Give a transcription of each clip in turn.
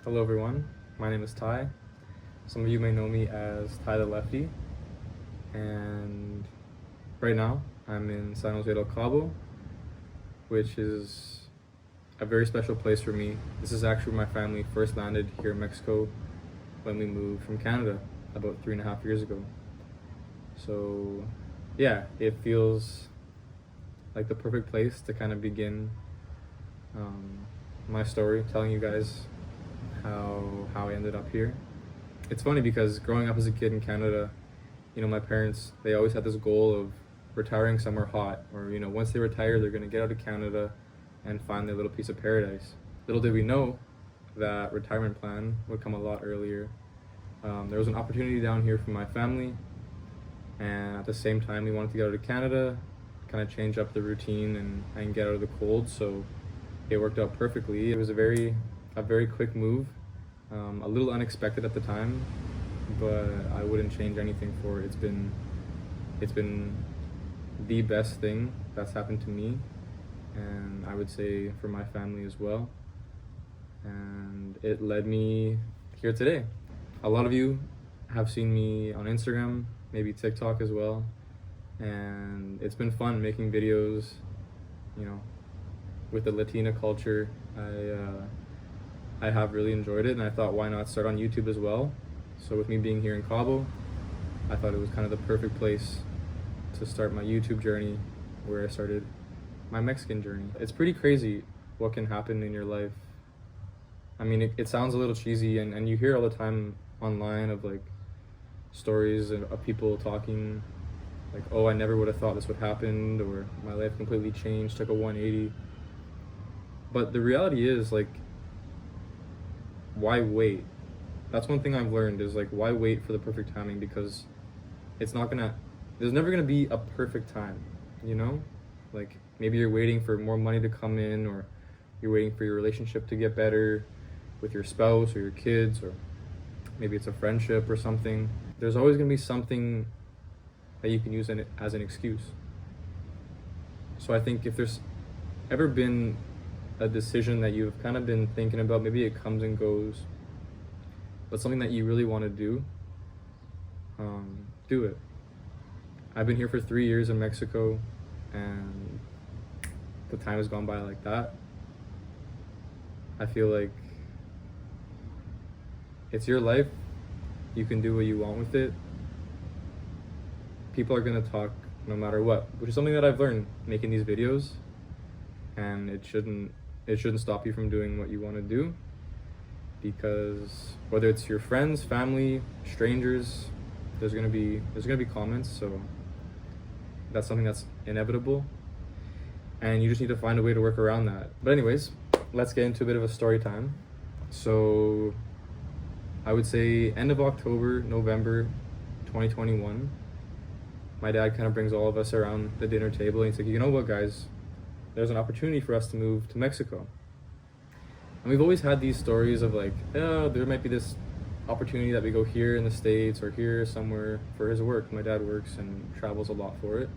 Hello everyone, my name is Ty. Some of you may know me as Ty the Lefty, and right now I'm in San Jose Del Cabo, which is a very special place for me. This is actually where my family first landed here in Mexico when we moved from Canada about 3.5 years ago. So yeah, it feels like the perfect place to kind of begin my story, telling you guys how I ended up here. It's funny because growing up as a kid in Canada, my parents, they always had this goal of retiring somewhere hot, or once they retire, they're gonna get out of Canada and find their little piece of paradise. Little did we know that retirement plan would come a lot earlier. There was an opportunity down here for my family, and at the same time, we wanted to get out of Canada, kind of change up the routine and get out of the cold. So it worked out perfectly. It was a very quick move, a little unexpected at the time, but I wouldn't change anything for it. It's been the best thing that's happened to me, and I would say for my family as well. And it led me here today. A lot of you have seen me on Instagram, maybe TikTok as well, and it's been fun making videos, with the Latina culture. I have really enjoyed it, and I thought, why not start on YouTube as well? So with me being here in Cabo, I thought it was kind of the perfect place to start my YouTube journey, where I started my Mexican journey. It's pretty crazy what can happen in your life. I mean, it sounds a little cheesy, and you hear all the time online of like stories of people talking like, oh, I never would have thought this would happen, or my life completely changed, took a 180. But the reality is, like, why wait? That's one thing I've learned, is like, why wait for the perfect timing? Because there's never gonna be a perfect time, like maybe you're waiting for more money to come in, or you're waiting for your relationship to get better with your spouse or your kids, or maybe it's a friendship or something. There's always gonna be something that you can use as an excuse. So I think if there's ever been a decision that you've kind of been thinking about, maybe it comes and goes, but something that you really want to do it. I've been here for 3 years in Mexico, and the time has gone by like that. I feel like it's your life. You can do what you want with it. People are gonna talk no matter what, which is something that I've learned making these videos, and it shouldn't stop you from doing what you want to do, because whether it's your friends, family, strangers, there's gonna be comments. So that's something that's inevitable, and you just need to find a way to work around that. But anyways, let's get into a bit of a story time. So I would say end of October, November 2021, my dad kind of brings all of us around the dinner table, and he's like, you know what, guys, there's an opportunity for us to move to Mexico. And we've always had these stories of like, oh, there might be this opportunity that we go here in the States or here somewhere for his work. My dad works and travels a lot for it.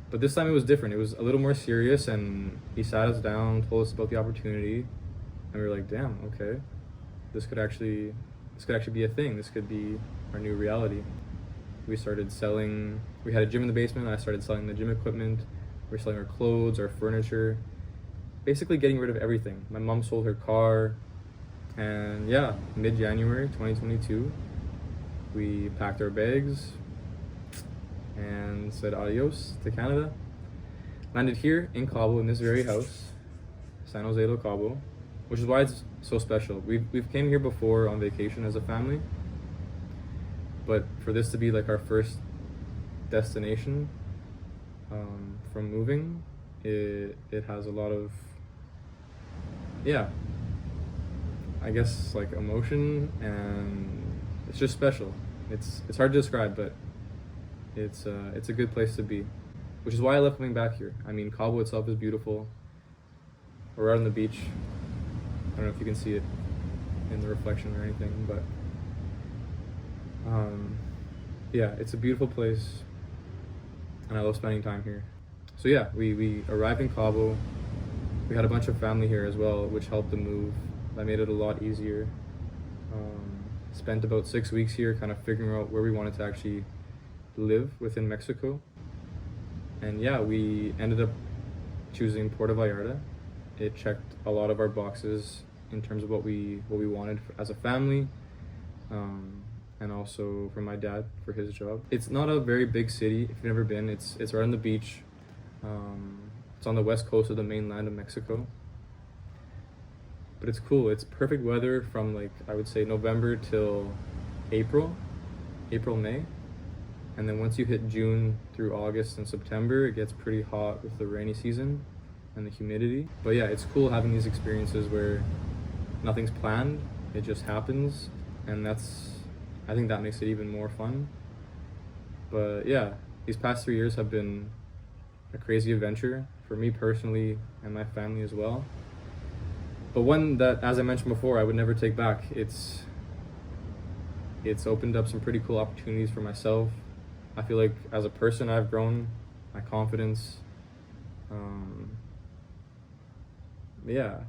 But this time it was different. It was a little more serious, and he sat us down, told us about the opportunity, and we were like, damn, okay, this could actually be a thing. This could be our new reality. We started selling, we had a gym in the basement. I started selling the gym equipment. We're selling our clothes, our furniture, basically getting rid of everything. My mom sold her car, and yeah, mid-January 2022, we packed our bags and said adios to Canada. Landed here in Cabo, in this very house, San Jose Del Cabo, which is why it's so special. We've came here before on vacation as a family, but for this to be like our first destination from moving, it has a lot of, I guess, like emotion, and it's just special. It's hard to describe, but it's a good place to be, which is why I love coming back here. I mean, Cabo itself is beautiful. We're out on the beach. I don't know if you can see it in the reflection or anything, but yeah, it's a beautiful place, and I love spending time here. So yeah, we arrived in Cabo. We had a bunch of family here as well, which helped the move. that made it a lot easier. Spent about 6 weeks here kind of figuring out where we wanted to actually live within Mexico. And yeah, we ended up choosing Puerto Vallarta. It checked a lot of our boxes in terms of what we wanted as a family, and also for my dad for his job. It's not a very big city. If you've never been, it's right on the beach. It's on the west coast of the mainland of Mexico. But it's cool. It's perfect weather from, like, I would say November till April, May. And then once you hit June through August and September, it gets pretty hot with the rainy season and the humidity. But yeah, it's cool having these experiences where nothing's planned, it just happens. And I think that makes it even more fun. But yeah, these past 3 years have been a crazy adventure for me personally and my family as well. But one that, as I mentioned before, I would never take back. It's opened up some pretty cool opportunities for myself. I feel like as a person I've grown, my confidence. Yeah,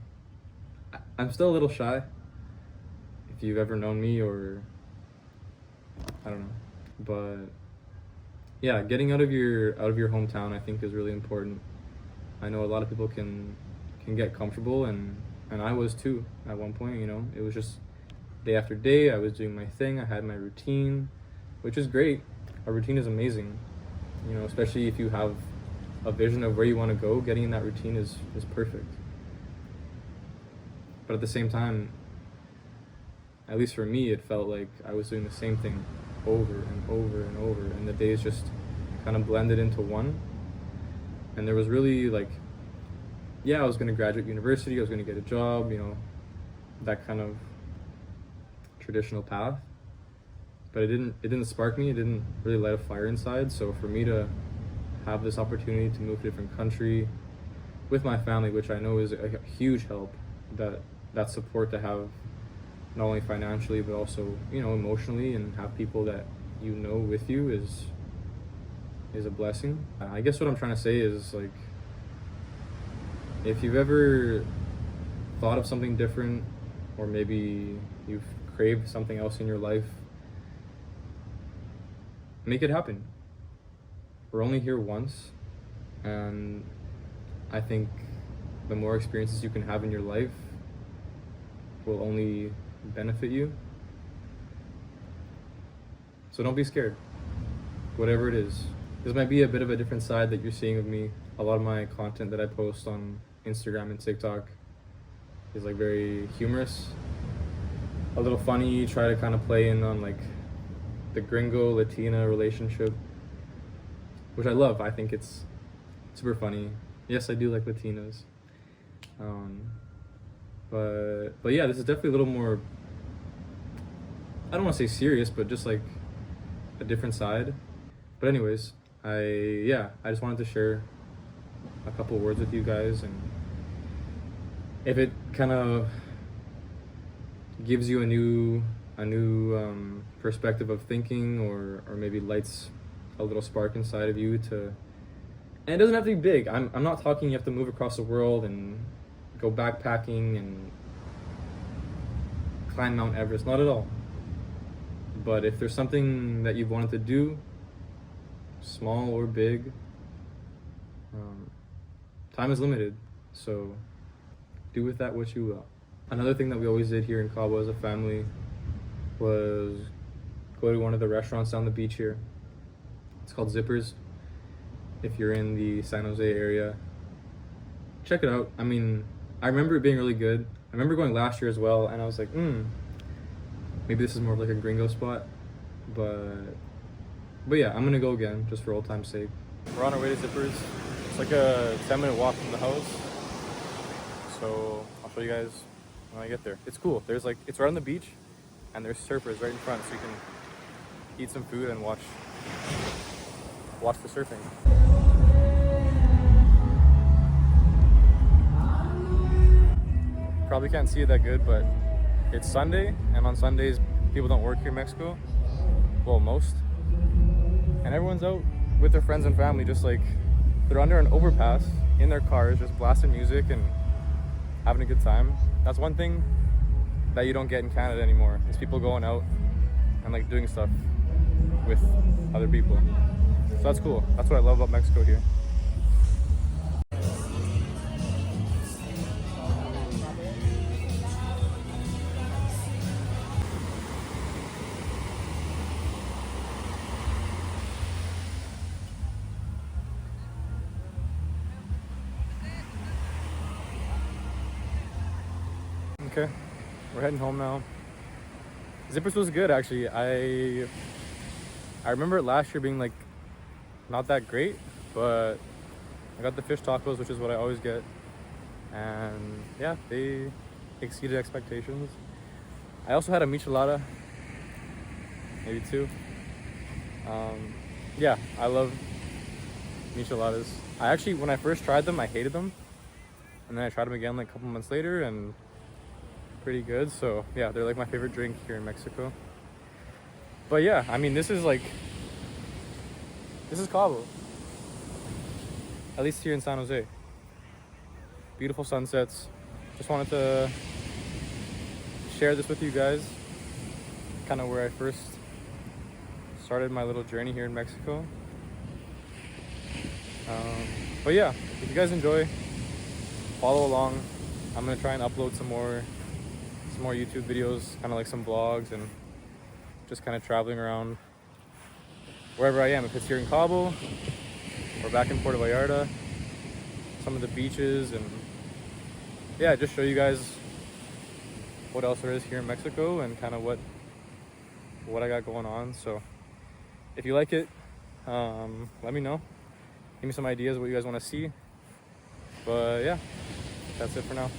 I'm still a little shy. If you've ever known me, or I don't know, but yeah, getting out of your hometown I think is really important. I know a lot of people can get comfortable, and I was too at one point. You know, it was just day after day. I was doing my thing. I had my routine, which is great. A routine is amazing, you know, especially if you have a vision of where you want to go. Getting in that routine is perfect. But at the same time, at least for me, it felt like I was doing the same thing over and over and over, and the days just kind of blended into one. And there was really, like, yeah, I was going to graduate university, I was going to get a job, you know, that kind of traditional path. But it didn't spark me. It didn't really light a fire inside. So for me to have this opportunity to move to a different country with my family, which I know is a huge help, that support to have, not only financially but also, you know, emotionally, and have people that you know with you is a blessing. I guess what I'm trying to say is, like, if you've ever thought of something different, or maybe you've craved something else in your life, make it happen. We're only here once, and I think the more experiences you can have in your life will only benefit you. So don't be scared, whatever it is. This might be a bit of a different side that you're seeing of me. A lot of my content that I post on Instagram and TikTok is, like, very humorous, a little funny, try to kind of play in on, like, the gringo Latina relationship, which I love. I think it's super funny. Yes, I do like Latinas. But yeah, this is definitely a little more, I don't want to say serious, but just like a different side. But anyways, I just wanted to share a couple words with you guys, and if it kind of gives you a new perspective of thinking, or maybe lights a little spark inside of you to, and it doesn't have to be big. I'm not talking you have to move across the world and go backpacking and climb Mount Everest, not at all. But if there's something that you've wanted to do, small or big, time is limited, so do with that what you will. Another thing that we always did here in Cabo as a family was go to one of the restaurants down the beach here. It's called Zippers. If you're in the San Jose area, check it out. I mean, I remember it being really good. I remember going last year as well, and I was like, maybe this is more of like a gringo spot. But yeah, I'm gonna go again just for old time's sake. We're on our way to Zippers. It's like a 10-minute walk from the house. So I'll show you guys when I get there. It's cool. There's, like, it's right on the beach, and there's surfers right in front, so you can eat some food and watch the surfing. Probably can't see it that good, but it's Sunday, and on Sundays people don't work here in Mexico. Well, most. And everyone's out with their friends and family, just like they're under an overpass in their cars, just blasting music and having a good time. That's one thing that you don't get in Canada anymore. It's people going out and like doing stuff with other people. So that's cool. That's what I love about Mexico here. Okay, we're heading home now. Zippers was good actually. I remember it last year being like not that great, but I got the fish tacos, which is what I always get, and yeah, they exceeded expectations. I also had a michelada, maybe two. Yeah, I love micheladas. I actually, when I first tried them, I hated them, and then I tried them again like a couple months later, and pretty good. So yeah, they're like my favorite drink here in Mexico. But yeah, I mean, this is Cabo, at least here in San Jose. Beautiful sunsets. Just wanted to share this with you guys, kind of where I first started my little journey here in Mexico. But yeah, if you guys enjoy, follow along. I'm gonna try and upload some more YouTube videos, kind of like some vlogs, and just kind of traveling around wherever I am. If it's here in Cabo or back in Puerto Vallarta, some of the beaches, and yeah, just show you guys what else there is here in Mexico and kind of what I got going on. So if you like it, let me know. Give me some ideas of what you guys want to see. But yeah, that's it for now.